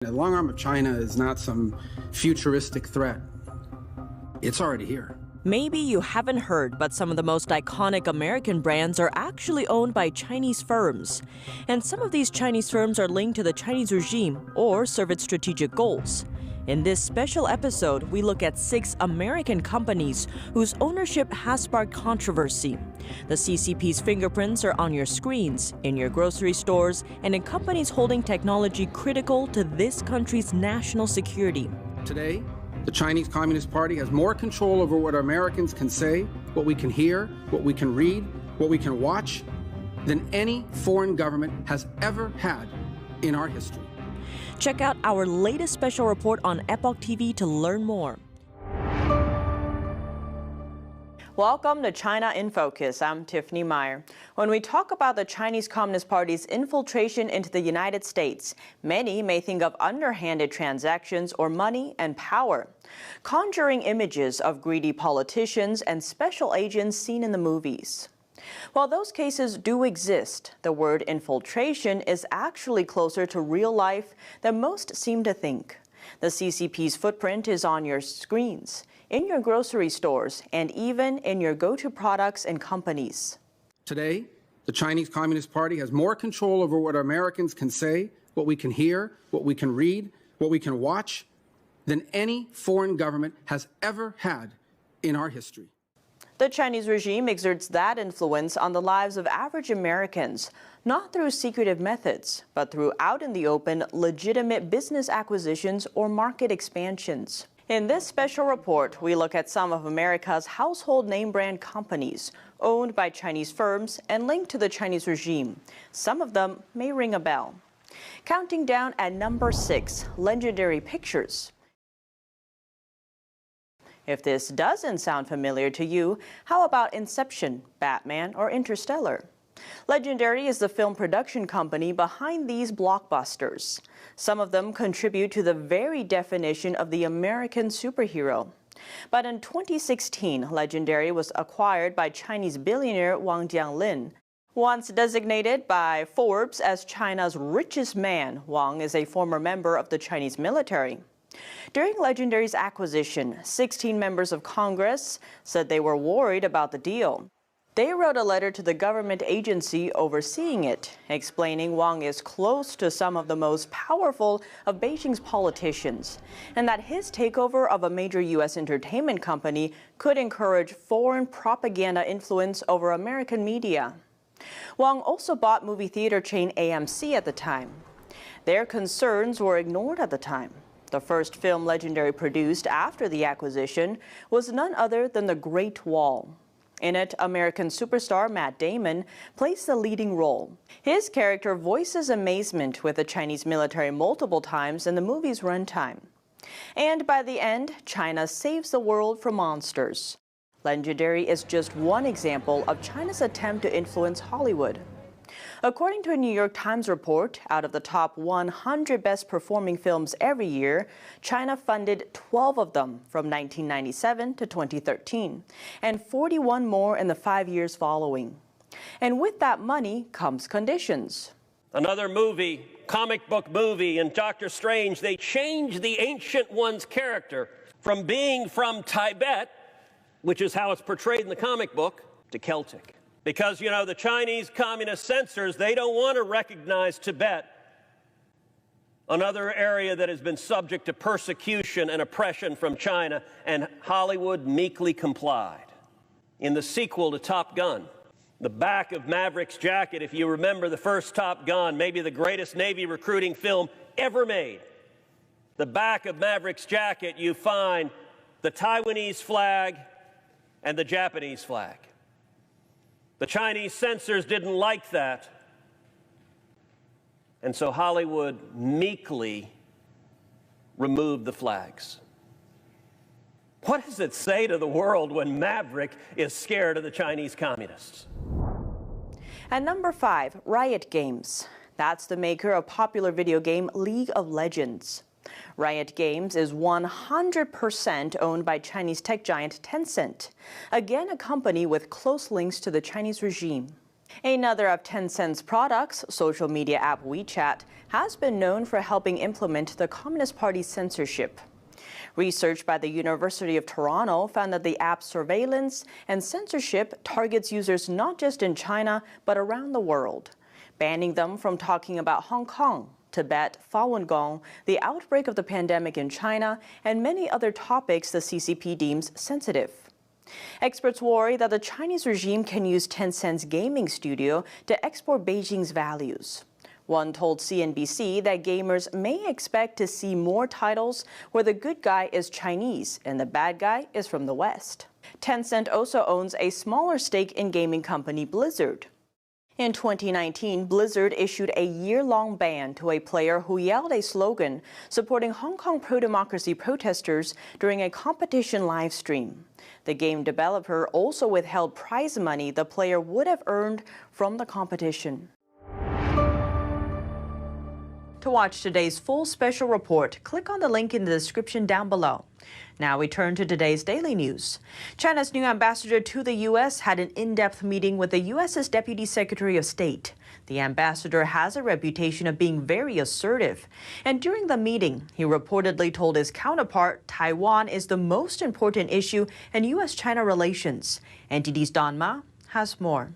The long arm of China is not some futuristic threat. It's already here. Maybe you haven't heard, but some of the most iconic American brands are actually owned by Chinese firms. And some of these Chinese firms are linked to the Chinese regime or serve its strategic goals. In this special episode, we look at 6 American companies whose ownership has sparked controversy. The CCP's fingerprints are on your screens, in your grocery stores, and in companies holding technology critical to this country's national security. Today, the Chinese Communist Party has more control over what Americans can say, what we can hear, what we can read, what we can watch, than any foreign government has ever had in our history. Check out our latest special report on Epoch TV to learn more. Welcome to China in Focus. I'm Tiffany Meyer. When we talk about the Chinese Communist Party's infiltration into the United States, many may think of underhanded transactions or money and power, conjuring images of greedy politicians and special agents seen in the movies. While those cases do exist, the word infiltration is actually closer to real life than most seem to think. The CCP's footprint is on your screens, in your grocery stores, and even in your go-to products and companies. Today, the Chinese Communist Party has more control over what Americans can say, what we can hear, what we can read, what we can watch, than any foreign government has ever had in our history. The Chinese regime exerts that influence on the lives of average Americans, not through secretive methods, but through out in the open, legitimate business acquisitions or market expansions. In this special report, we look at some of America's household name brand companies owned by Chinese firms and linked to the Chinese regime. Some of them may ring a bell. Counting down at number 6, Legendary Pictures. If this doesn't sound familiar to you, how about Inception, Batman, or Interstellar? Legendary is the film production company behind these blockbusters. Some of them contribute to the very definition of the American superhero. But in 2016, Legendary was acquired by Chinese billionaire Wang Jianlin. Once designated by Forbes as China's richest man, Wang is a former member of the Chinese military. During Legendary's acquisition, 16 members of Congress said they were worried about the deal. They wrote a letter to the government agency overseeing it, explaining Wang is close to some of the most powerful of Beijing's politicians, and that his takeover of a major U.S. entertainment company could encourage foreign propaganda influence over American media. Wang also bought movie theater chain AMC at the time. Their concerns were ignored at the time. The first film Legendary produced after the acquisition was none other than The Great Wall. In it, American superstar Matt Damon plays the leading role. His character voices amazement with the Chinese military multiple times in the movie's runtime. And by the end, China saves the world from monsters. Legendary is just one example of China's attempt to influence Hollywood. According to a New York Times report, out of the top 100 best-performing films every year, China funded 12 of them from 1997 to 2013, and 41 more in the 5 years following. And with that money comes conditions. Another movie, comic book movie, in Doctor Strange, they changed the Ancient One's character from being from Tibet, which is how it's portrayed in the comic book, to Celtic. Because, you know, the Chinese communist censors, they don't want to recognize Tibet, another area that has been subject to persecution and oppression from China, and Hollywood meekly complied. In the sequel to Top Gun, the back of Maverick's jacket, if you remember the first Top Gun, maybe the greatest Navy recruiting film ever made, the back of Maverick's jacket, you find the Taiwanese flag and the Japanese flag. The Chinese censors didn't like that, and so Hollywood meekly removed the flags. What does it say to the world when Maverick is scared of the Chinese communists? At number 5, Riot Games. That's the maker of popular video game League of Legends. Riot Games is 100% owned by Chinese tech giant Tencent, again a company with close links to the Chinese regime. Another of Tencent's products, social media app WeChat, has been known for helping implement the Communist Party's censorship. Research by the University of Toronto found that the app's surveillance and censorship targets users not just in China, but around the world, banning them from talking about Hong Kong, Tibet, Falun Gong, the outbreak of the pandemic in China, and many other topics the CCP deems sensitive. Experts worry that the Chinese regime can use Tencent's gaming studio to export Beijing's values. One told CNBC that gamers may expect to see more titles where the good guy is Chinese and the bad guy is from the West. Tencent also owns a smaller stake in gaming company Blizzard. In 2019, Blizzard issued a year-long ban to a player who yelled a slogan supporting Hong Kong pro-democracy protesters during a competition live stream. The game developer also withheld prize money the player would have earned from the competition. To watch today's full special report, click on the link in the description down below. Now we turn to today's daily news. China's new ambassador to the U.S. had an in-depth meeting with the U.S.'s Deputy Secretary of State. The ambassador has a reputation of being very assertive. And during the meeting, he reportedly told his counterpart Taiwan is the most important issue in U.S.-China relations. NTD's Don Ma has more.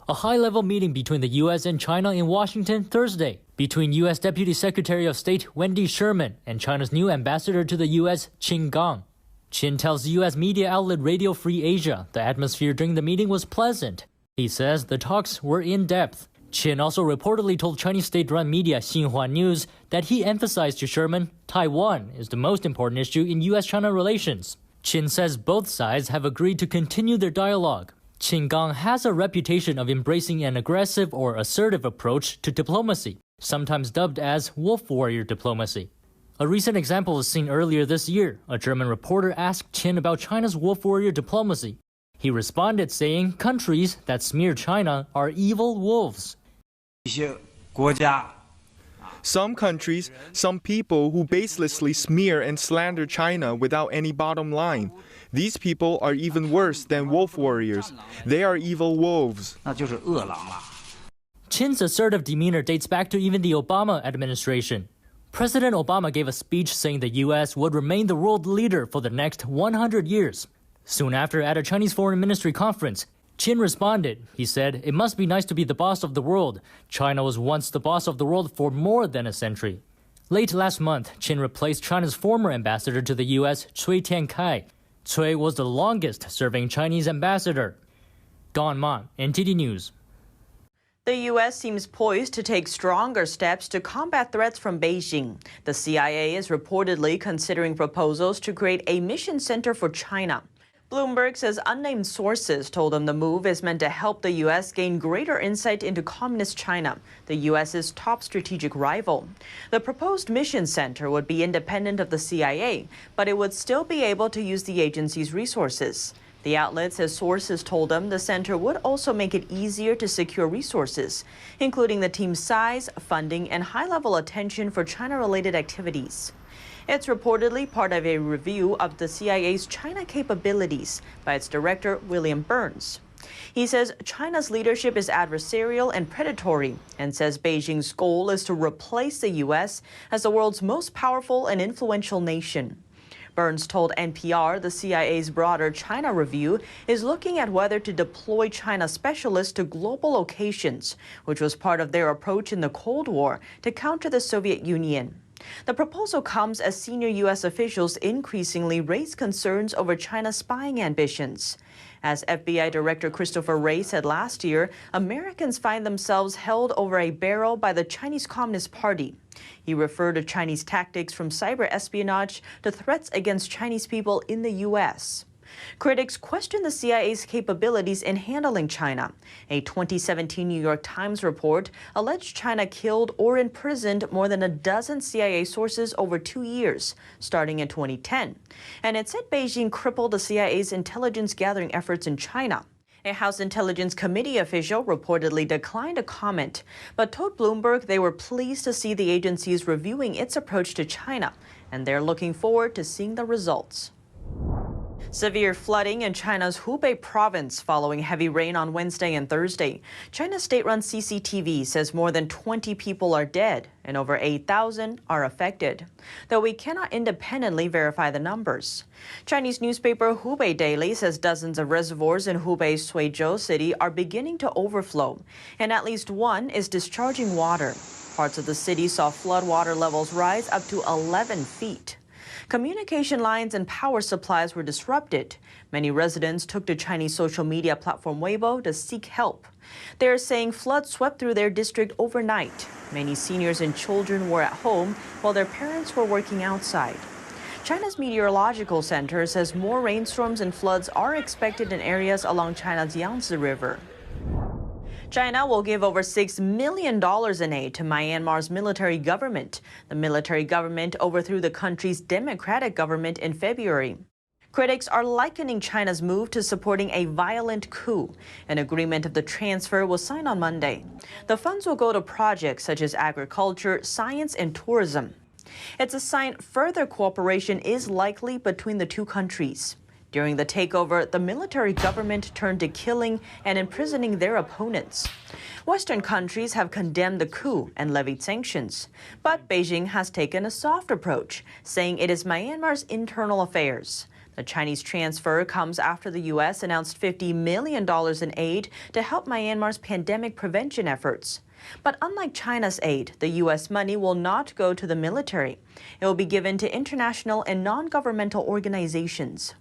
A high-level meeting between the U.S. and China in Washington Thursday, between U.S. Deputy Secretary of State Wendy Sherman and China's new ambassador to the U.S., Qin Gang. Qin tells U.S. media outlet Radio Free Asia the atmosphere during the meeting was pleasant. He says the talks were in-depth. Qin also reportedly told Chinese state-run media Xinhua News that he emphasized to Sherman Taiwan is the most important issue in U.S.-China relations. Qin says both sides have agreed to continue their dialogue. Qin Gang has a reputation of embracing an aggressive or assertive approach to diplomacy, sometimes dubbed as wolf warrior diplomacy. A recent example was seen earlier this year. A German reporter asked Qin about China's wolf warrior diplomacy. He responded saying countries that smear China are evil wolves. Some countries, some people who baselessly smear and slander China without any bottom line. These people are even worse than wolf warriors. They are evil wolves. Qin's assertive demeanor dates back to even the Obama administration. President Obama gave a speech saying the U.S. would remain the world leader for the next 100 years. Soon after, at a Chinese Foreign Ministry conference, Qin responded. He said, "It must be nice to be the boss of the world. China was once the boss of the world for more than a century." Late last month, Qin replaced China's former ambassador to the U.S., Cui Tiankai. Cui was the longest-serving Chinese ambassador. Don Ma, NTD News. The U.S. seems poised to take stronger steps to combat threats from Beijing. The CIA is reportedly considering proposals to create a mission center for China. Bloomberg says unnamed sources told him the move is meant to help the U.S. gain greater insight into Communist China, the U.S.'s top strategic rival. The proposed mission center would be independent of the CIA, but it would still be able to use the agency's resources. The outlet says sources told them the center would also make it easier to secure resources, including the team's size, funding, and high-level attention for China-related activities. It's reportedly part of a review of the CIA's China capabilities by its director, William Burns. He says China's leadership is adversarial and predatory, and says Beijing's goal is to replace the U.S. as the world's most powerful and influential nation. Burns told NPR the CIA's broader China review is looking at whether to deploy China specialists to global locations, which was part of their approach in the Cold War to counter the Soviet Union. The proposal comes as senior U.S. officials increasingly raise concerns over China's spying ambitions. As FBI Director Christopher Wray said last year, Americans find themselves held over a barrel by the Chinese Communist Party. He referred to Chinese tactics from cyber espionage to threats against Chinese people in the U.S. Critics question the CIA's capabilities in handling China. A 2017 New York Times report alleged China killed or imprisoned more than a dozen CIA sources over 2 years, starting in 2010. And it said Beijing crippled the CIA's intelligence gathering efforts in China. A House Intelligence Committee official reportedly declined a comment, but told Bloomberg they were pleased to see the agency is reviewing its approach to China, and they're looking forward to seeing the results. Severe flooding in China's Hubei province following heavy rain on Wednesday and Thursday. China's state-run CCTV says more than 20 people are dead and over 8,000 are affected, though we cannot independently verify the numbers. Chinese newspaper Hubei Daily says dozens of reservoirs in Hubei's Suizhou city are beginning to overflow, and at least one is discharging water. Parts of the city saw floodwater levels rise up to 11 feet. Communication lines and power supplies were disrupted. Many residents took to Chinese social media platform Weibo to seek help. They are saying floods swept through their district overnight. Many seniors and children were at home while their parents were working outside. China's Meteorological Center says more rainstorms and floods are expected in areas along China's Yangtze River. China will give over $6 million in aid to Myanmar's military government. The military government overthrew the country's democratic government in February. Critics are likening China's move to supporting a violent coup. An agreement of the transfer was signed on Monday. The funds will go to projects such as agriculture, science, and tourism. It's a sign further cooperation is likely between the two countries. During the takeover, the military government turned to killing and imprisoning their opponents. Western countries have condemned the coup and levied sanctions. But Beijing has taken a soft approach, saying it is Myanmar's internal affairs. The Chinese transfer comes after the U.S. announced $50 million in aid to help Myanmar's pandemic prevention efforts. But unlike China's aid, the U.S. money will not go to the military. It will be given to international and non-governmental organizations.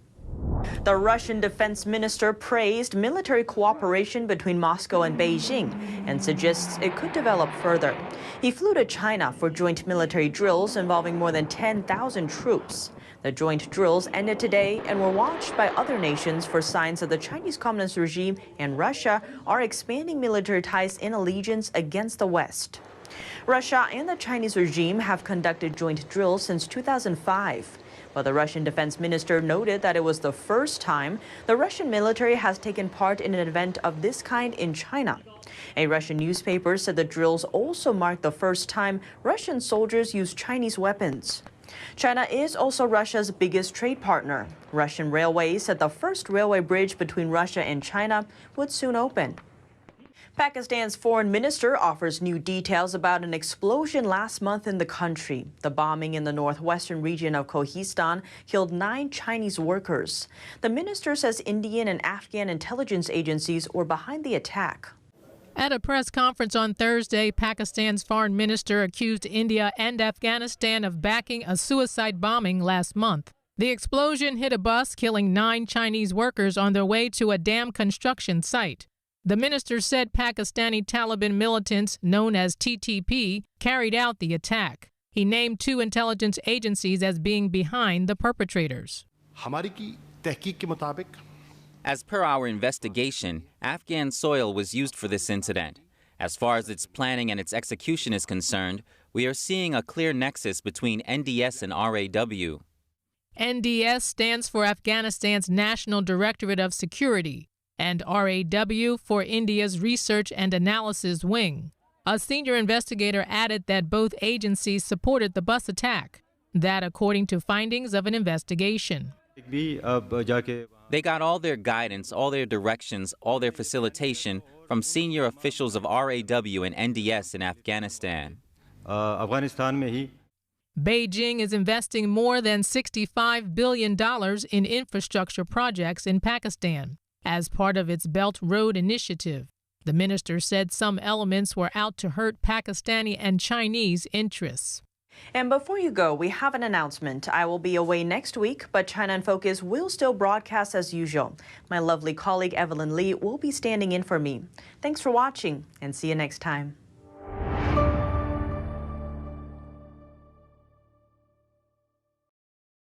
The Russian defense minister praised military cooperation between Moscow and Beijing and suggests it could develop further. He flew to China for joint military drills involving more than 10,000 troops. The joint drills ended today and were watched by other nations for signs that the Chinese Communist regime and Russia are expanding military ties in allegiance against the West. Russia and the Chinese regime have conducted joint drills since 2005. But the Russian defense minister noted that it was the first time the Russian military has taken part in an event of this kind in China. A Russian newspaper said the drills also marked the first time Russian soldiers used Chinese weapons. China is also Russia's biggest trade partner. Russian Railways said the first railway bridge between Russia and China would soon open. Pakistan's foreign minister offers new details about an explosion last month in the country. The bombing in the northwestern region of Kohistan killed 9 Chinese workers. The minister says Indian and Afghan intelligence agencies were behind the attack. At a press conference on Thursday, Pakistan's foreign minister accused India and Afghanistan of backing a suicide bombing last month. The explosion hit a bus, killing 9 Chinese workers on their way to a dam construction site. The minister said Pakistani Taliban militants, known as TTP, carried out the attack. He named 2 intelligence agencies as being behind the perpetrators. As per our investigation, Afghan soil was used for this incident. As far as its planning and its execution is concerned, we are seeing a clear nexus between NDS and RAW. NDS stands for Afghanistan's National Directorate of Security, and RAW for India's Research and Analysis Wing. A senior investigator added that both agencies supported the bus attack. That according to findings of an investigation. They got all their guidance, all their directions, all their facilitation from senior officials of RAW and NDS in Afghanistan. Beijing is investing more than $65 billion in infrastructure projects in Pakistan as part of its Belt Road Initiative. The minister said some elements were out to hurt Pakistani and Chinese interests. And before you go, we have an announcement. I will be away next week, but China in Focus will still broadcast as usual. My lovely colleague Evelyn Lee will be standing in for me. Thanks for watching, and see you next time.